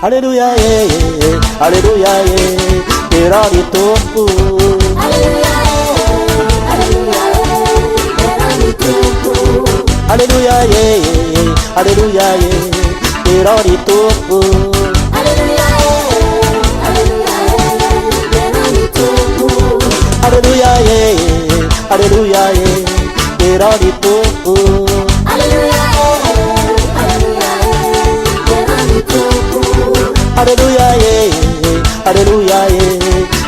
Aleluia, aleluia, terá de topo. Aleluia, Aleluia, aleluia, terá de topo. aleluia, Aleluia, aleluia, terá de topo. aleluia, Aleluia, aleluia,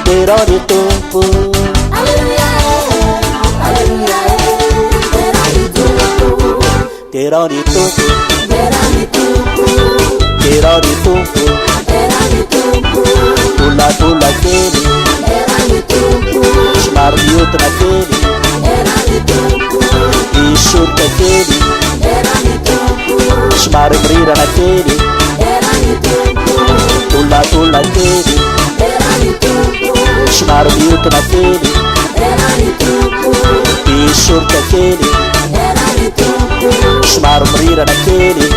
terá de topo. Terá de topo, terá de topo. Pula, pula, aquele, esmarmiuto naquele, e chuta aquele, esmarmrira naquele. Pula, pula, aquele, esmarmiuto naquele, e chuta aquele, esmarmrira naquele.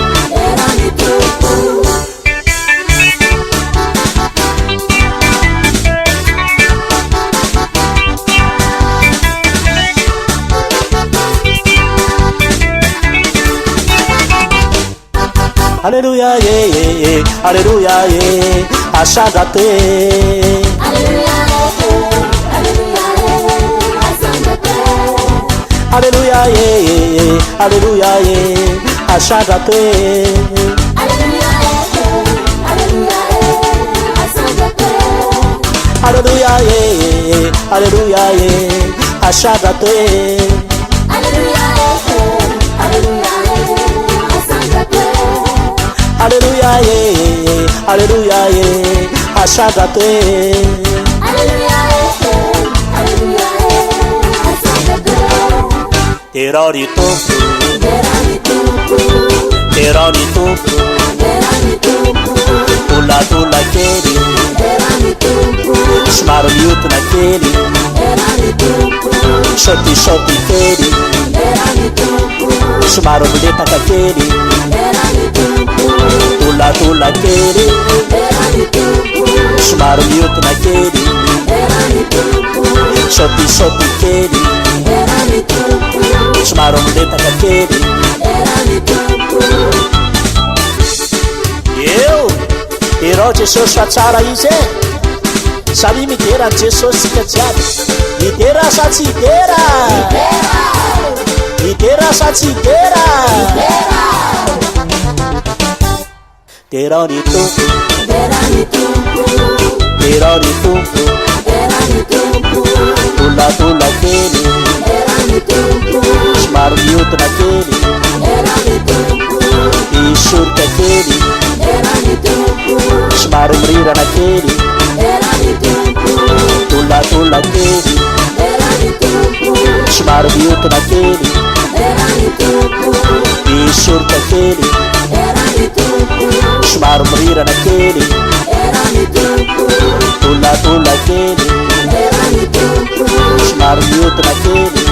Aleluia, aleluia, achada-te. Aleluia, aleluia, achada-te. Aleluia, aleluia, achada-te. Aleluia, aleluia, achada-te. Terá de topo, terá de topo. Pula, pula, aquele, esmarmiuto naquele, chote, chote, aquele, esmarmuleta naquele. Tula, tula, aquele, esmarmiuto naquele, chote, chote, aquele, esmarmuleta naquele. Terá Jesosy tsara izy samy mitera Jesosy sika jiaby. Mitera sa tsy mitera? Mitera sa tsy mitera? Terá de topo, terá de topo. Pula, pula, aquele, esmarmiuto naquele, e surta aquele, esmarmrira naquele. Pula, pula, aquele, esmarmiuto naquele, e surta aquele, esmarmrira naquele. Pula, pula, aquele, esmarmiuto naquele,